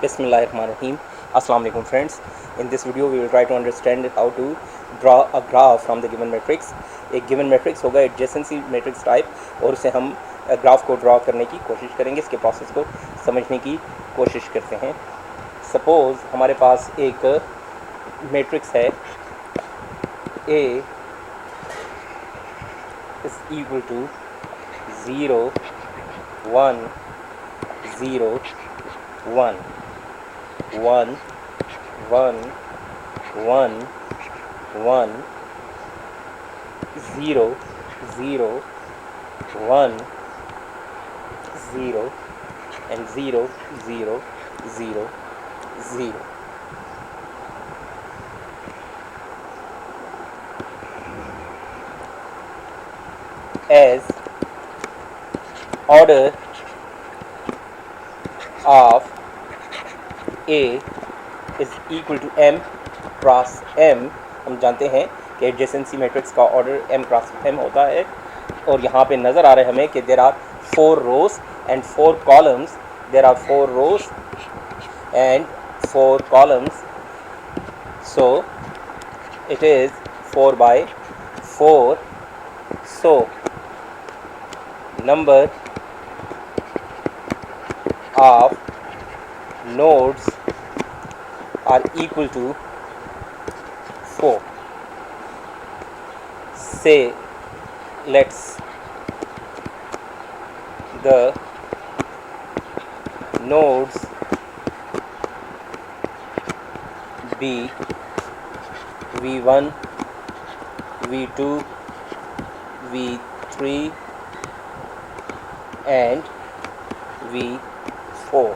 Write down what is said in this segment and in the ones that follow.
Bismillahirrahmanirrahim. Assalamu alaikum friends. In this video we will try to understand how to draw a graph from the given matrix. एक given matrix होगा adjacency matrix type और उसे हम graph को draw करने की कोशिश करेंगे, इसके प्रोसेस को समझने की कोशिश करते हैं। सपोज़ हमारे पास एक मैट्रिक्स है A is equal to 0 1 0 1 1 1 1 1 0 0 1 0 and 0 0 0 0. As order of A is equal to m cross m, हम जानते हैं कि एडजेसेंसी मैट्रिक्स का ऑर्डर m क्रॉस m होता है और यहाँ पे नज़र आ रहा है हमें कि there are 4 rows and 4 columns, there are 4 rows and 4 columns, so it is 4 by 4, so number of nodes are equal to 4. Say let's the nodes be v1 v2 v3 and v4.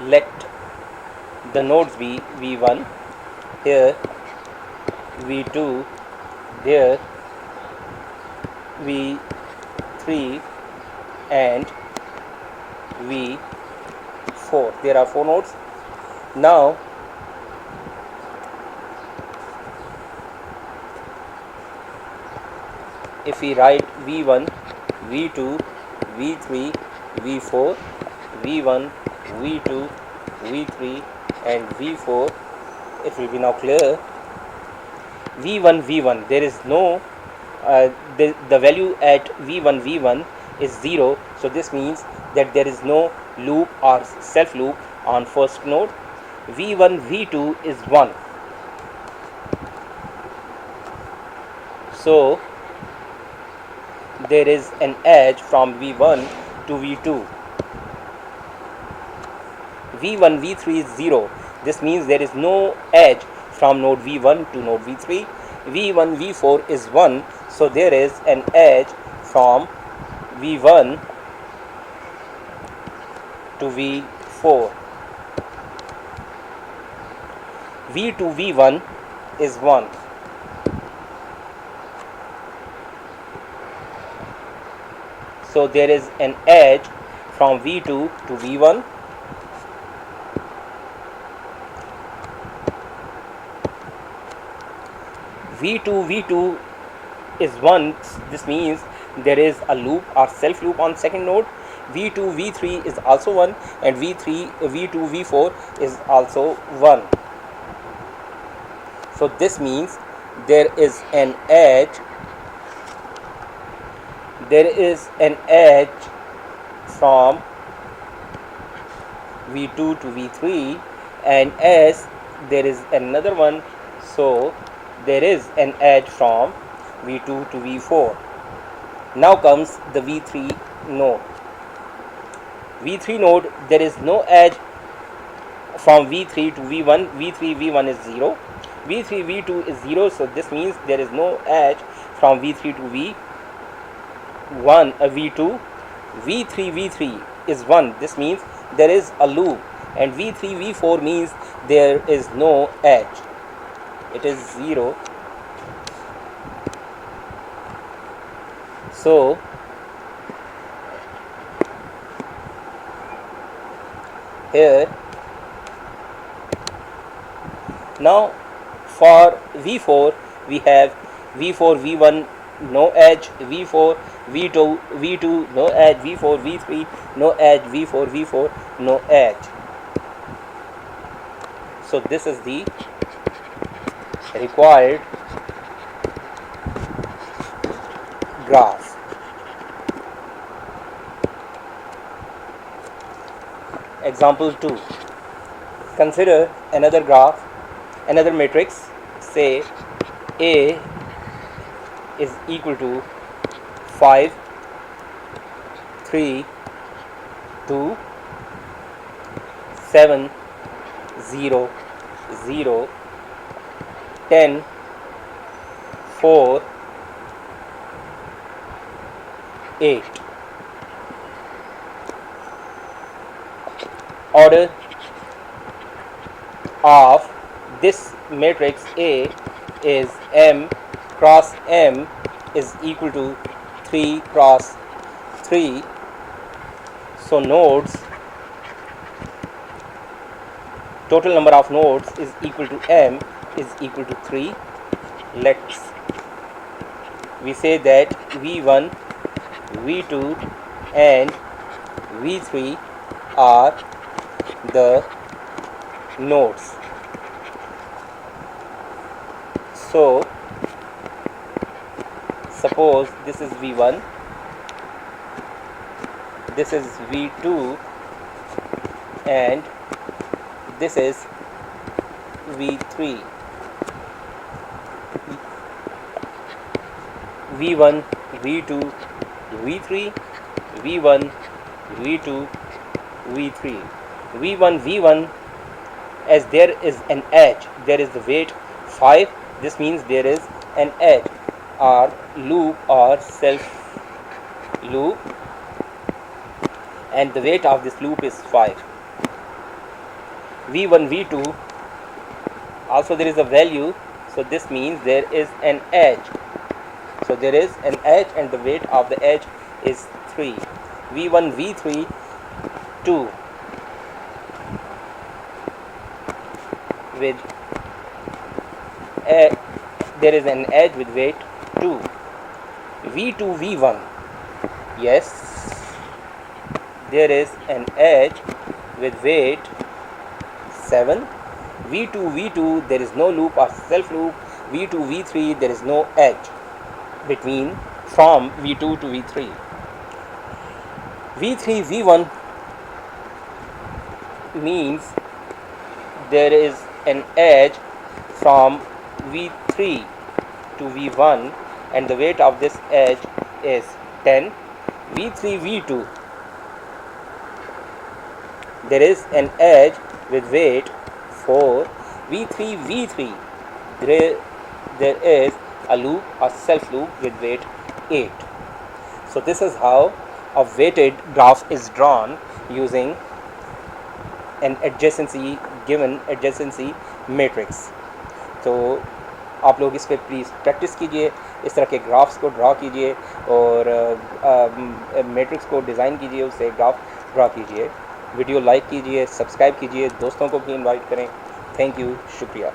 Let the nodes be v1 here, v2 there, v3 and v4. There are 4 nodes. Now if we write v1 v2 v3 v4, v1 v2 v3 and v4, it will be now clear. v1 there is no the value at v1 is 0, so this means that there is no loop or self loop on first node. v1 v2 is 1, so there is an edge from v1 to v2. v1 v3 is 0, this means there is no edge from node v1 to node v3. v1 v4 is 1, so there is an edge from v1 to v4. v2 v1 is 1, so there is an edge from v2 to v1. v2 is 1, this means there is a loop or self loop on second node. v2 v3 is also 1 and v2 v4 is also 1, so this means there is an edge from v2 to v3, and as there is another one, so there is an edge from v2 to v4. Now comes the v3 node. v3 node, there is no edge from v3 to v1. v3 v1 is 0, v3 v2 is 0, so this means there is no edge from v3 to v1 v2. v3 v3 is 1, this means there is a loop, and v3 v4 means there is no edge, it is 0. So here now for v4 we have v4 v1 no edge, v4 v2 v2 no edge, v4 v3 no edge, v4 v4 no edge. So this is the required graph. Example 2. Consider another graph, another matrix. Say A is equal to 5, 3, 2, 7, 0, 0, 10, 4, 8. Order of this matrix A is M cross M is equal to 3 cross 3. So nodes, total number of nodes is equal to M is equal to 3. We say that V1, V2 and V3 are the nodes. So suppose this is V1, this is V2 and this is V3. V1, V2, V3, V1, V2, V3. V1, V1, as there is an edge, there is the weight 5. This means there is an edge or loop or self loop, and the weight of this loop is 5. V1, V2, also there is a value, so this means there is an edge. So there is an edge and the weight of the edge is 3. V1, V3, 2 with there is an edge with weight 2. V2, V1, yes, there is an edge with weight 7. V2, V2, there is no loop or self loop. V2, V3, there is no edge between from V2 to V3. V3, V1 means there is an edge from V3 to V1 and the weight of this edge is 10. V3, V2, there is an edge with weight 4. V3, V3, there is a loop or self loop with weight 8. So this is how a weighted graph is drawn using an adjacency given adjacency matrix. तो आप लोग इस पर please practice कीजिए, इस तरह के graphs को ड्रा कीजिए और मैट्रिक्स को डिज़ाइन कीजिए, उससे ग्राफ ड्रा कीजिए. वीडियो लाइक कीजिए, सब्सक्राइब कीजिए, दोस्तों को भी इनवाइट करें. थैंक यू, शुक्रिया.